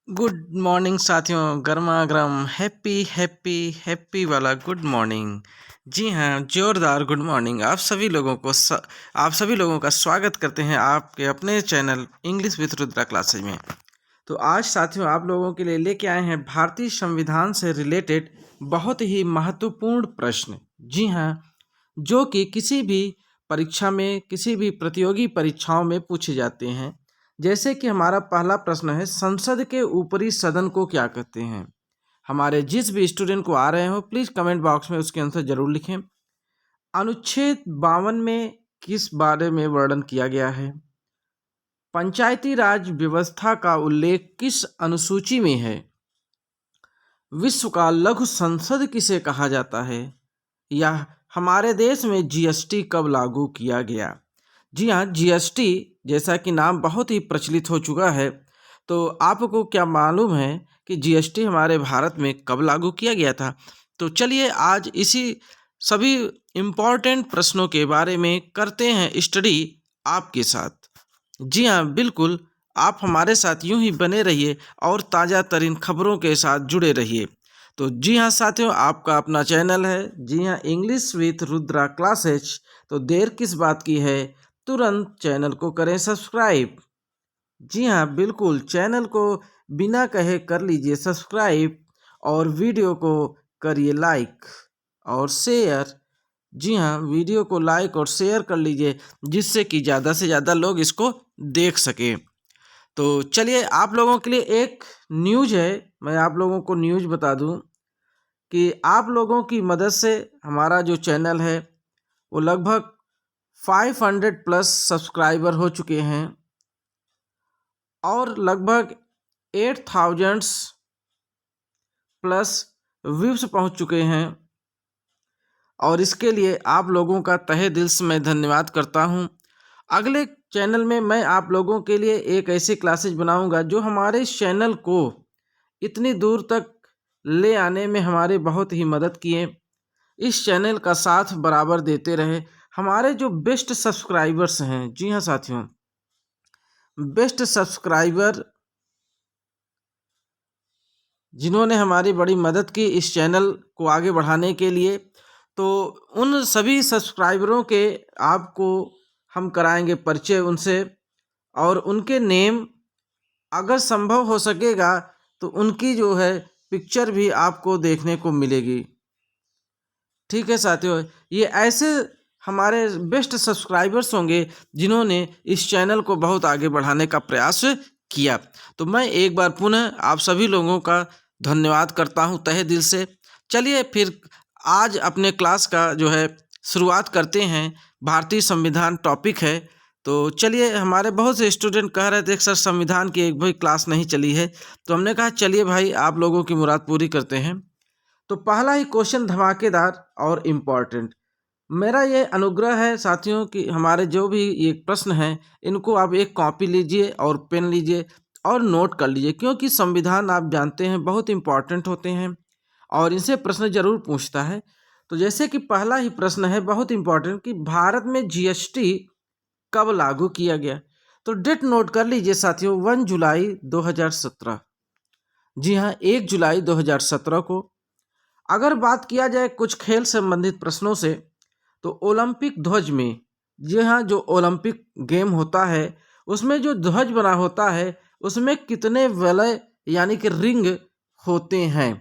Good morning साथियों, गर्मा गर्म हैप्पी हैप्पी हैप्पी वाला गुड मॉर्निंग। जी हाँ, जोरदार गुड मॉर्निंग। आप सभी लोगों का स्वागत करते हैं आपके अपने channel English with Rudra classes में। तो आज साथियों आप लोगों के लिए लेके आए हैं भारतीय संविधान से रिलेटेड बहुत ही महत्वपूर्ण प्रश्न। जी हाँ, जो कि किसी भी परीक्षा में, किसी भी प्रतियोगी परीक्षाओं में पूछे जाते हैं। जैसे कि हमारा पहला प्रश्न है, संसद के ऊपरी सदन को क्या कहते हैं। हमारे जिस भी स्टूडेंट को आ रहे हो प्लीज़ कमेंट बॉक्स में उसके आंसर जरूर लिखें। अनुच्छेद 52 में किस बारे में वर्णन किया गया है। पंचायती राज व्यवस्था का उल्लेख किस अनुसूची में है। विश्व का लघु संसद किसे कहा जाता है। यह हमारे देश में जीएसटी कब लागू किया गया। जी हाँ, जीएसटी जैसा कि नाम बहुत ही प्रचलित हो चुका है, तो आपको क्या मालूम है कि जीएसटी हमारे भारत में कब लागू किया गया था। तो चलिए आज इसी सभी इम्पॉर्टेंट प्रश्नों के बारे में करते हैं स्टडी आपके साथ। जी हाँ, बिल्कुल, आप हमारे साथ यूं ही बने रहिए और ताज़ा तरीन खबरों के साथ जुड़े रहिए। तो जी हाँ साथियों, आपका अपना चैनल है, जी हाँ, इंग्लिश विथ रुद्रा क्लासेज। तो देर किस बात की है, तुरंत चैनल को करें सब्सक्राइब। जी हाँ, बिल्कुल, चैनल को बिना कहे कर लीजिए सब्सक्राइब और वीडियो को करिए लाइक और शेयर। जी हाँ, वीडियो को लाइक और शेयर कर लीजिए जिससे कि ज़्यादा से ज़्यादा लोग इसको देख सकें। तो चलिए आप लोगों के लिए एक न्यूज़ है, मैं आप लोगों को न्यूज़ बता दूं कि आप लोगों की मदद से हमारा जो चैनल है वो लगभग 500 प्लस सब्सक्राइबर हो चुके हैं और लगभग 8000 प्लस व्यूज़ पहुंच चुके हैं। और इसके लिए आप लोगों का तहे दिल से मैं धन्यवाद करता हूं। अगले चैनल में मैं आप लोगों के लिए एक ऐसी क्लासेज बनाऊंगा जो हमारे इस चैनल को इतनी दूर तक ले आने में हमारे बहुत ही मदद किए। इस चैनल का साथ बराबर देते रहे हमारे जो बेस्ट सब्सक्राइबर्स हैं। जी हाँ साथियों, बेस्ट सब्सक्राइबर जिन्होंने हमारी बड़ी मदद की इस चैनल को आगे बढ़ाने के लिए, तो उन सभी सब्सक्राइबरों के आपको हम कराएंगे परिचय उनसे, और उनके नेम अगर संभव हो सकेगा तो उनकी जो है पिक्चर भी आपको देखने को मिलेगी। ठीक है साथियों, ये ऐसे हमारे बेस्ट सब्सक्राइबर्स होंगे जिन्होंने इस चैनल को बहुत आगे बढ़ाने का प्रयास किया। तो मैं एक बार पुनः आप सभी लोगों का धन्यवाद करता हूं तहे दिल से। चलिए फिर आज अपने क्लास का जो है शुरुआत करते हैं। भारतीय संविधान टॉपिक है, तो चलिए हमारे बहुत से स्टूडेंट कह रहे थे सर संविधान की एक भी क्लास नहीं चली है, तो हमने कहा चलिए भाई आप लोगों की मुराद पूरी करते हैं। तो पहला ही क्वेश्चन धमाकेदार और इम्पॉर्टेंट। मेरा ये अनुग्रह है साथियों कि हमारे जो भी ये प्रश्न हैं इनको आप एक कॉपी लीजिए और पेन लीजिए और नोट कर लीजिए, क्योंकि संविधान आप जानते हैं बहुत इम्पॉर्टेंट होते हैं और इनसे प्रश्न जरूर पूछता है। तो जैसे कि पहला ही प्रश्न है बहुत इम्पॉर्टेंट कि भारत में जीएसटी कब लागू किया गया। तो डेट नोट कर लीजिए साथियों, 1 जुलाई 2017। जी हाँ, 1 जुलाई 2017 को। अगर बात किया जाए कुछ खेल संबंधित प्रश्नों से, तो ओलंपिक ध्वज में, जी हाँ, जो ओलंपिक गेम होता है उसमें जो ध्वज बना होता है उसमें कितने वलय यानी कि रिंग होते हैं।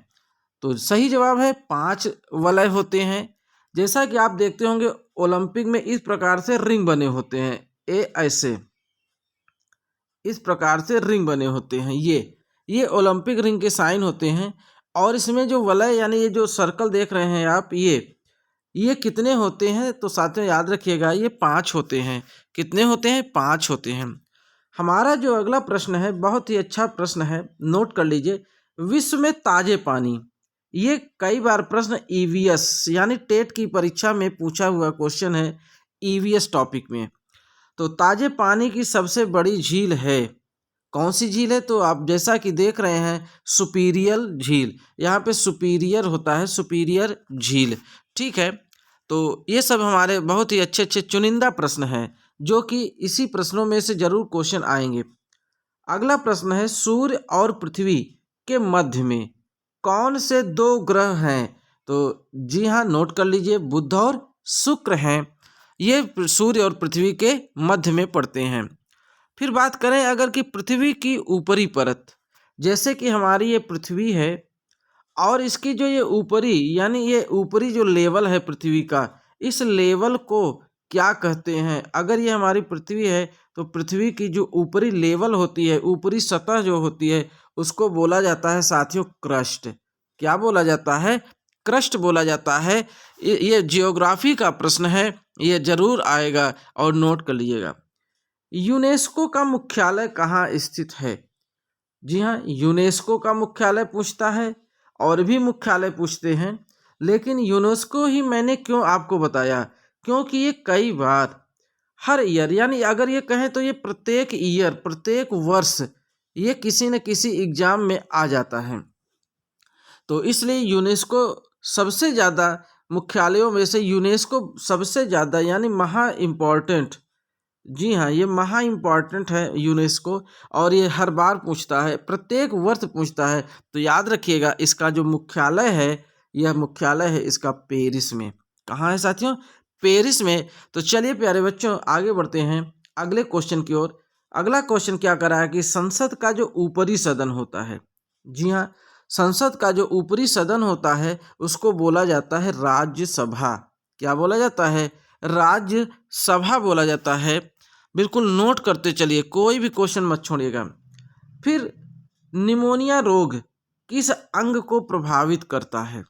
तो सही जवाब है 5 वलय होते हैं। जैसा कि आप देखते होंगे ओलंपिक में इस प्रकार से रिंग बने होते हैं, ऐसे इस प्रकार से रिंग बने होते हैं। ये ओलंपिक रिंग के साइन होते हैं। और इसमें जो वलय यानी ये जो सर्कल देख रहे हैं आप, ये कितने होते हैं, तो साथियों याद रखिएगा ये 5 होते हैं। कितने होते हैं, 5 होते हैं। हमारा जो अगला प्रश्न है बहुत ही अच्छा प्रश्न है, नोट कर लीजिए। विश्व में ताजे पानी, ये कई बार प्रश्न ईवीएस यानी टेट की परीक्षा में पूछा हुआ क्वेश्चन है, ईवीएस टॉपिक में। तो ताजे पानी की सबसे बड़ी झील है, कौन सी झील है, तो आप जैसा कि देख रहे हैं सुपीरियर झील, यहाँ पे सुपीरियर होता है, सुपीरियर झील। ठीक है, तो ये सब हमारे बहुत ही अच्छे अच्छे चुनिंदा प्रश्न हैं जो कि इसी प्रश्नों में से जरूर क्वेश्चन आएंगे। अगला प्रश्न है, सूर्य और पृथ्वी के मध्य में कौन से दो ग्रह हैं? तो जी हाँ, नोट कर लीजिए, बुध और शुक्र हैं। ये सूर्य और पृथ्वी के मध्य में पड़ते हैं। फिर बात करें अगर कि पृथ्वी की ऊपरी परत, जैसे कि हमारी ये पृथ्वी है और इसकी जो ये ऊपरी यानी ये ऊपरी जो लेवल है पृथ्वी का, इस लेवल को क्या कहते हैं? अगर ये हमारी पृथ्वी है तो पृथ्वी की जो ऊपरी लेवल होती है, ऊपरी सतह जो होती है, उसको बोला जाता है साथियों क्रस्ट। क्या बोला जाता है? क्रस्ट बोला जाता है। ये जियोग्राफी का प्रश्न है, ये जरूर आएगा और नोट कर लीजिएगा। यूनेस्को का मुख्यालय कहाँ स्थित है? जी हाँ, यूनेस्को का मुख्यालय पूछता है और भी मुख्यालय पूछते हैं, लेकिन यूनेस्को ही मैंने क्यों आपको बताया, क्योंकि ये कई बार हर ईयर यानी अगर ये कहें तो ये प्रत्येक ईयर, प्रत्येक वर्ष ये किसी न किसी एग्जाम में आ जाता है। तो इसलिए यूनेस्को सबसे ज़्यादा मुख्यालयों में से यूनेस्को सबसे ज़्यादा यानी महा इम्पॉर्टेंट, जी हाँ, ये महा इम्पॉर्टेंट है यूनेस्को, और ये हर बार पूछता है, प्रत्येक वर्ष पूछता है। तो याद रखिएगा, इसका जो मुख्यालय है, यह मुख्यालय है इसका पेरिस में। कहाँ है साथियों? पेरिस में। तो चलिए प्यारे बच्चों, आगे बढ़ते हैं अगले क्वेश्चन की ओर। अगला क्वेश्चन क्या कर रहा है कि संसद का जो ऊपरी सदन होता है, जी हाँ, संसद का जो ऊपरी सदन होता है उसको बोला जाता है राज्यसभा। क्या बोला जाता है? राज्यसभा बोला जाता है। बिल्कुल नोट करते चलिए, कोई भी क्वेश्चन मत छोड़िएगा। फिर निमोनिया रोग किस अंग को प्रभावित करता है?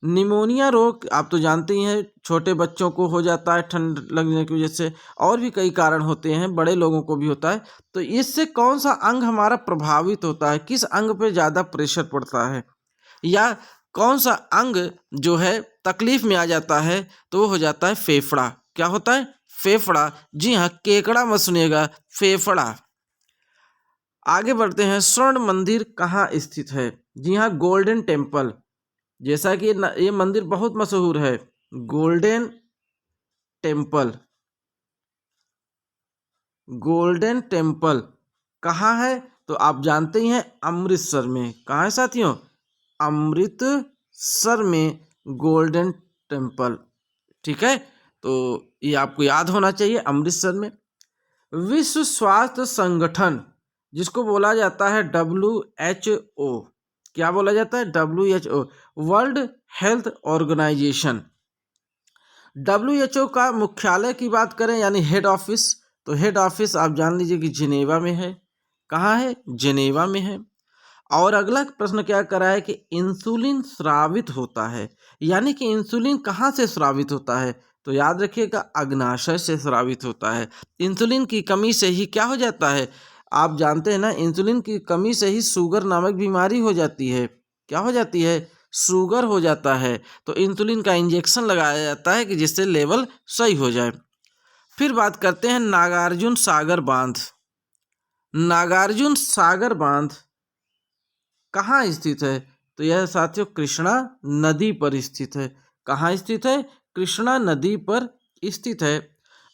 निमोनिया रोग आप तो जानते ही हैं, छोटे बच्चों को हो जाता है ठंड लगने की वजह से, और भी कई कारण होते हैं, बड़े लोगों को भी होता है। तो इससे कौन सा अंग हमारा प्रभावित होता है? किस अंग पे ज़्यादा प्रेशर पड़ता है, या कौन सा अंग जो है तकलीफ में आ जाता है? तो वो हो जाता है फेफड़ा। क्या होता है? फेफड़ा। जी हाँ, केकड़ा मत सुनिएगा, फेफड़ा। आगे बढ़ते हैं, स्वर्ण मंदिर कहाँ स्थित है? जी हाँ, गोल्डन टेम्पल। जैसा कि ये मंदिर बहुत मशहूर है, गोल्डन टेम्पल। गोल्डन टेम्पल कहाँ है? तो आप जानते ही हैं, अमृतसर में। कहाँ है साथियों? अमृतसर में गोल्डन टेम्पल। ठीक है, तो ये आपको याद होना चाहिए, अमृतसर में। विश्व स्वास्थ्य संगठन जिसको बोला जाता है WHO, क्या बोला जाता है? WHO, world health organization. WHO का मुख्यालय की बात करें यानी हेड ऑफिस, तो हेड ऑफिस आप जान लीजिए कि जिनेवा में है। कहाँ है? जिनेवा में है। और अगला प्रश्न क्या करा है कि इंसुलिन स्रावित होता है, यानी कि इंसुलिन कहाँ से स्रावित होता है? तो याद रखिएगा, अग्नाशय से स्रावित होता है। इंसुलिन की कमी से ही क्या हो जाता है? आप जानते हैं ना, इंसुलिन की कमी से ही शुगर नामक बीमारी हो जाती है। क्या हो जाती है? शुगर हो जाता है। तो इंसुलिन का इंजेक्शन लगाया जाता है कि जिससे लेवल सही हो जाए। फिर बात करते हैं नागार्जुन सागर बांध। नागार्जुन सागर बांध कहाँ स्थित है? तो यह साथियों कृष्णा नदी पर स्थित है। कहाँ स्थित है? कृष्णा नदी पर स्थित है।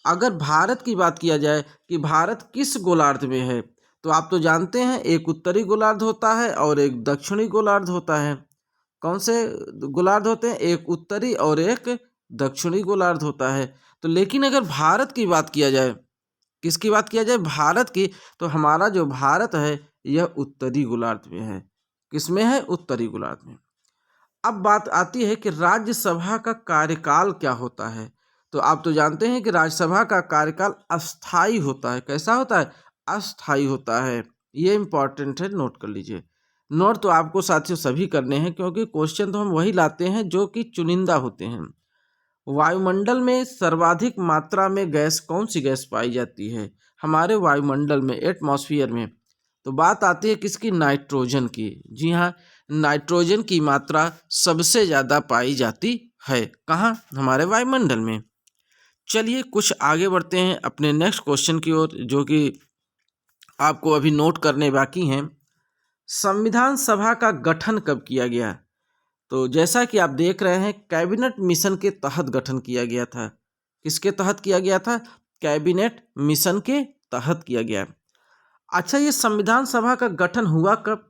अगर भारत की बात किया जाए कि भारत किस गोलार्ध में है, तो आप तो जानते हैं, एक उत्तरी गोलार्ध होता है और एक दक्षिणी गोलार्ध होता है। कौन से गोलार्ध होते हैं? एक उत्तरी और एक दक्षिणी गोलार्ध होता है। तो लेकिन अगर भारत की बात किया जाए, किसकी बात किया जाए? भारत की, तो हमारा जो भारत है यह उत्तरी गोलार्ध में है। किसमें है? उत्तरी गोलार्ध में। अब बात आती है कि राज्यसभा का कार्यकाल क्या होता है? तो आप तो जानते हैं कि राज्यसभा का कार्यकाल अस्थाई होता है। कैसा होता है? अस्थाई होता है। ये इंपॉर्टेंट है, नोट कर लीजिए। नोट तो आपको साथियों सभी करने हैं, क्योंकि क्वेश्चन तो हम वही लाते हैं जो कि चुनिंदा होते हैं। वायुमंडल में सर्वाधिक मात्रा में गैस कौन सी गैस पाई जाती है? हमारे वायुमंडल में, एटमॉस्फेयर में। तो बात आती है किसकी? नाइट्रोजन की। जी हाँ, नाइट्रोजन की मात्रा सबसे ज़्यादा पाई जाती है। कहाँ? हमारे वायुमंडल में। चलिए कुछ आगे बढ़ते हैं अपने नेक्स्ट क्वेश्चन की ओर, जो कि आपको अभी नोट करने बाकी हैं। संविधान सभा का गठन कब किया गया? तो जैसा कि आप देख रहे हैं, कैबिनेट मिशन के तहत गठन किया गया था। किसके तहत किया गया था? कैबिनेट मिशन के तहत किया गया। अच्छा, ये संविधान सभा का गठन हुआ कब?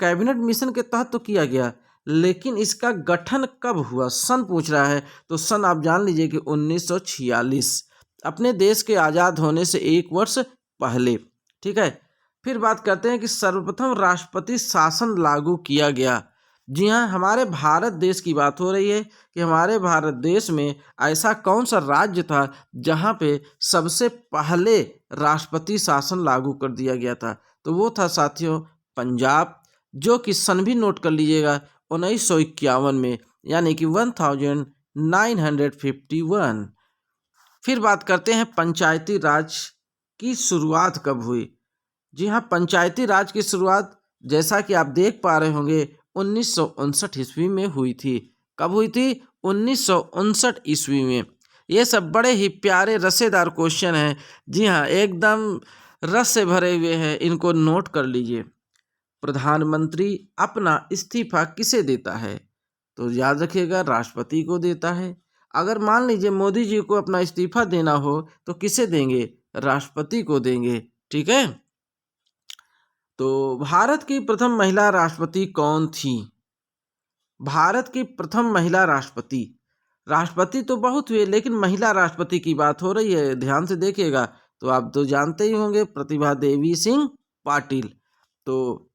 कैबिनेट मिशन के तहत तो किया गया, लेकिन इसका गठन कब हुआ, सन पूछ रहा है। तो सन आप जान लीजिए कि 1946, अपने देश के आज़ाद होने से 1 वर्ष पहले। ठीक है। फिर बात करते हैं कि सर्वप्रथम राष्ट्रपति शासन लागू किया गया। जी हाँ, हमारे भारत देश की बात हो रही है कि हमारे भारत देश में ऐसा कौन सा राज्य था जहाँ पे सबसे पहले राष्ट्रपति शासन लागू कर दिया गया था। तो वो था साथियों पंजाब, जो कि सन भी नोट कर लीजिएगा 1951 में, यानी कि 1951। फिर बात करते हैं पंचायती राज की शुरुआत कब हुई। जी हाँ, पंचायती राज की शुरुआत जैसा कि आप देख पा रहे होंगे 1959 ईस्वी में हुई थी। कब हुई थी? 1959 ईस्वी में। ये सब बड़े ही प्यारे रसेदार क्वेश्चन हैं। जी हाँ, एकदम रस से भरे हुए हैं, इनको नोट कर लीजिए। प्रधानमंत्री अपना इस्तीफा किसे देता है? तो याद रखिएगा, राष्ट्रपति को देता है। अगर मान लीजिए मोदी जी को अपना इस्तीफा देना हो तो किसे देंगे? राष्ट्रपति को देंगे। ठीक है। तो भारत की प्रथम महिला राष्ट्रपति कौन थी? भारत की प्रथम महिला राष्ट्रपति, राष्ट्रपति तो बहुत हुए लेकिन महिला राष्ट्रपति की बात हो रही है, ध्यान से देखिएगा। तो आप तो जानते ही होंगे, प्रतिभा देवी सिंह पाटिल। तो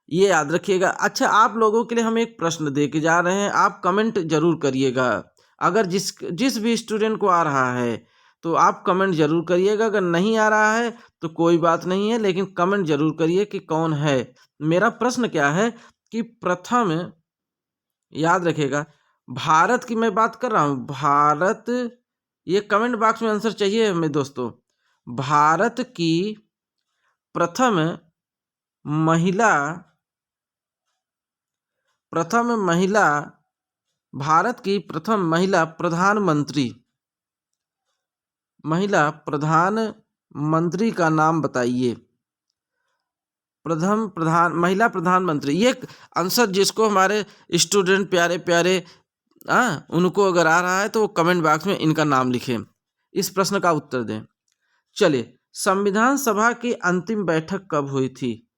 ये याद रखिएगा। अच्छा, आप लोगों के लिए हम एक प्रश्न दे के जा रहे हैं, आप कमेंट जरूर करिएगा। अगर जिस भी स्टूडेंट को आ रहा है तो आप कमेंट जरूर करिएगा, अगर नहीं आ रहा है तो कोई बात नहीं है, लेकिन कमेंट जरूर करिए कि कौन है। मेरा प्रश्न क्या है कि प्रथम, याद रखिएगा, भारत की मैं बात कर रहा हूँ, भारत, ये कमेंट बॉक्स में आंसर चाहिए हमें दोस्तों। भारत की प्रथम महिला भारत की प्रथम महिला प्रधानमंत्री का नाम बताइए। महिला प्रधानमंत्री, ये आंसर जिसको हमारे स्टूडेंट प्यारे प्यारे उनको अगर आ रहा है तो वो कमेंट बॉक्स में इनका नाम लिखें, इस प्रश्न का उत्तर दें। चलिए, संविधान सभा की अंतिम बैठक कब हुई थी?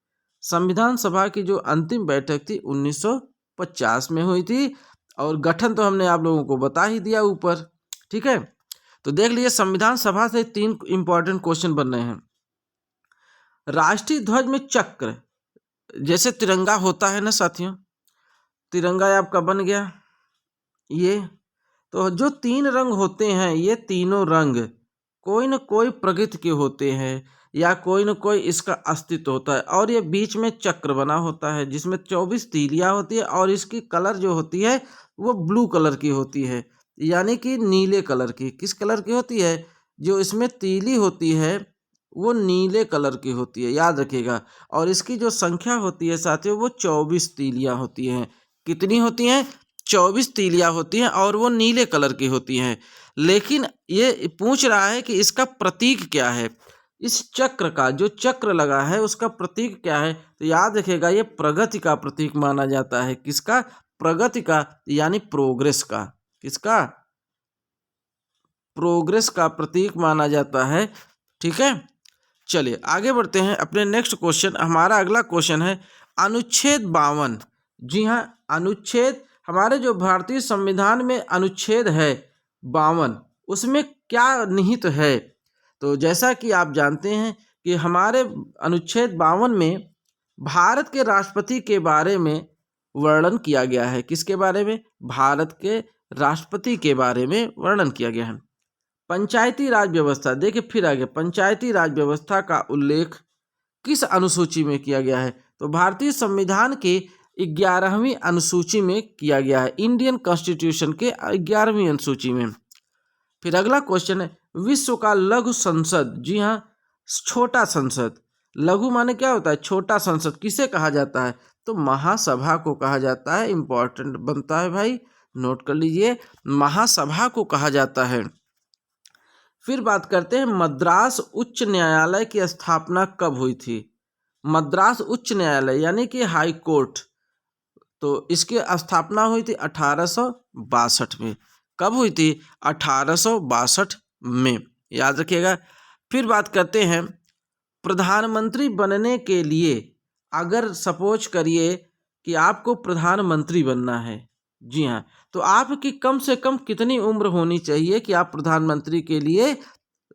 संविधान सभा की जो अंतिम बैठक थी 1950 में हुई थी, और गठन तो हमने आप लोगों को बता ही दिया ऊपर। ठीक है। तो देख लीजिए, संविधान सभा से 3 इंपॉर्टेंट क्वेश्चन बन रहे हैं। राष्ट्रीय ध्वज में चक्र, जैसे तिरंगा होता है ना साथियों, तिरंगा आपका बन गया ये। तो जो 3 रंग होते हैं, ये तीनों रंग कोई न कोई प्रकृति के होते हैं, या कोई न कोई इसका अस्तित्व होता है, और ये बीच में चक्र बना होता है जिसमें 24 तीलियां होती है, और इसकी कलर जो होती है वो ब्लू कलर की होती है, यानी कि नीले कलर की। किस कलर की होती है? जो इसमें तीली होती है वो नीले कलर की होती है, याद रखिएगा। और इसकी जो संख्या होती है साथियों, वो 24 तीलियां होती हैं। कितनी होती हैं? 24 तीलियां होती हैं, और वो नीले कलर की होती हैं। लेकिन ये पूछ रहा है कि इसका प्रतीक क्या है, इस चक्र का जो चक्र लगा है उसका प्रतीक क्या है? तो याद रखिएगा, ये प्रगति का प्रतीक माना जाता है। किसका? प्रगति का, यानी प्रोग्रेस का। किसका? प्रोग्रेस का प्रतीक माना जाता है। ठीक है। चलिए आगे बढ़ते हैं अपने नेक्स्ट क्वेश्चन। हमारा अगला क्वेश्चन है अनुच्छेद 52। जी हाँ, अनुच्छेद, हमारे जो भारतीय संविधान में अनुच्छेद है 52, उसमें क्या निहित है? तो जैसा कि आप जानते हैं कि हमारे अनुच्छेद 52 में भारत के राष्ट्रपति के बारे में वर्णन किया गया है। किसके बारे में? भारत के राष्ट्रपति के बारे में वर्णन किया गया है। पंचायती राज व्यवस्था, देखिए फिर आगे, पंचायती राज व्यवस्था का उल्लेख किस अनुसूची में किया गया है? तो भारतीय संविधान के 11वीं अनुसूची में किया गया है, इंडियन कॉन्स्टिट्यूशन के 11वीं अनुसूची में। फिर अगला क्वेश्चन है विश्व का लघु संसद। जी हाँ, छोटा संसद, लघु माने क्या होता है? छोटा संसद। किसे कहा जाता है? तो महासभा को कहा जाता है। इंपॉर्टेंट बनता है भाई, नोट कर लीजिए, महासभा को कहा जाता है। फिर बात करते हैं मद्रास उच्च न्यायालय की स्थापना कब हुई थी? मद्रास उच्च न्यायालय यानी कि हाई कोर्ट, तो इसकी स्थापना हुई थी 1862 में। कब हुई थी? 1862 में, याद रखिएगा। फिर बात करते हैं प्रधानमंत्री बनने के लिए अगर सपोज करिए कि आपको प्रधानमंत्री बनना है, जी हाँ, तो आपकी कम से कम कितनी उम्र होनी चाहिए कि आप प्रधानमंत्री के लिए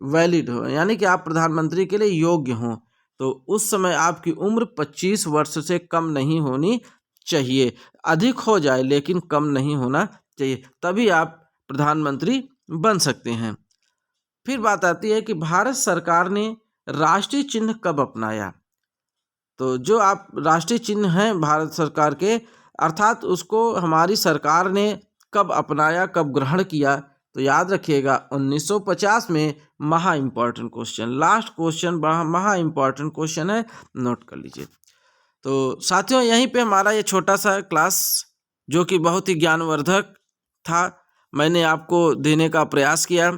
वैलिड हो, यानी कि आप प्रधानमंत्री के लिए योग्य हों। तो उस समय आपकी उम्र 25 वर्ष से कम नहीं होनी चाहिए, अधिक हो जाए लेकिन कम नहीं होना चाहिए, तभी आप प्रधानमंत्री बन सकते हैं। फिर बात आती है कि भारत सरकार ने राष्ट्रीय चिन्ह कब अपनाया। तो जो आप राष्ट्रीय चिन्ह हैं भारत सरकार के, अर्थात उसको हमारी सरकार ने कब अपनाया, कब ग्रहण किया, तो याद रखिएगा 1950 में। महा इम्पॉर्टेंट क्वेश्चन, लास्ट क्वेश्चन महा इम्पॉर्टेंट क्वेश्चन है, नोट कर लीजिए। तो साथियों, यहीं पे हमारा ये छोटा सा क्लास जो कि बहुत ही ज्ञानवर्धक था, मैंने आपको देने का प्रयास किया।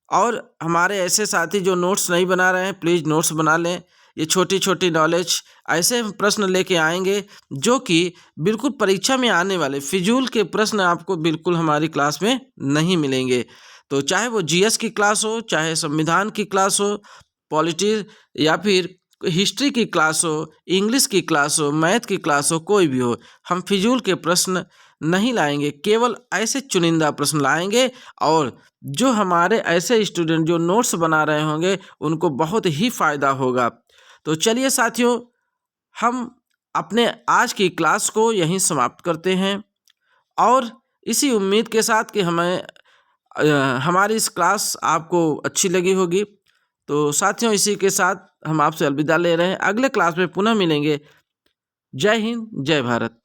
और हमारे ऐसे साथी जो नोट्स नहीं बना रहे हैं, प्लीज़ नोट्स बना लें। ये छोटी छोटी नॉलेज, ऐसे प्रश्न लेके आएंगे जो कि बिल्कुल परीक्षा में आने वाले फिजूल के प्रश्न आपको बिल्कुल हमारी क्लास में नहीं मिलेंगे। तो चाहे वो जीएस की क्लास हो, चाहे संविधान की क्लास हो, पॉलिटी या फिर हिस्ट्री की क्लास हो, इंग्लिश की क्लास हो, मैथ की क्लास हो, कोई भी हो, हम फिजूल के प्रश्न नहीं लाएंगे, केवल ऐसे चुनिंदा प्रश्न लाएंगे। और जो हमारे ऐसे स्टूडेंट जो नोट्स बना रहे होंगे उनको बहुत ही फ़ायदा होगा। तो चलिए साथियों, हम अपने आज की क्लास को यहीं समाप्त करते हैं, और इसी उम्मीद के साथ कि हमारी इस क्लास आपको अच्छी लगी होगी। तो साथियों, इसी के साथ हम आपसे अलविदा ले रहे हैं। अगले क्लास में पुनः मिलेंगे। जय हिंद, जय भारत।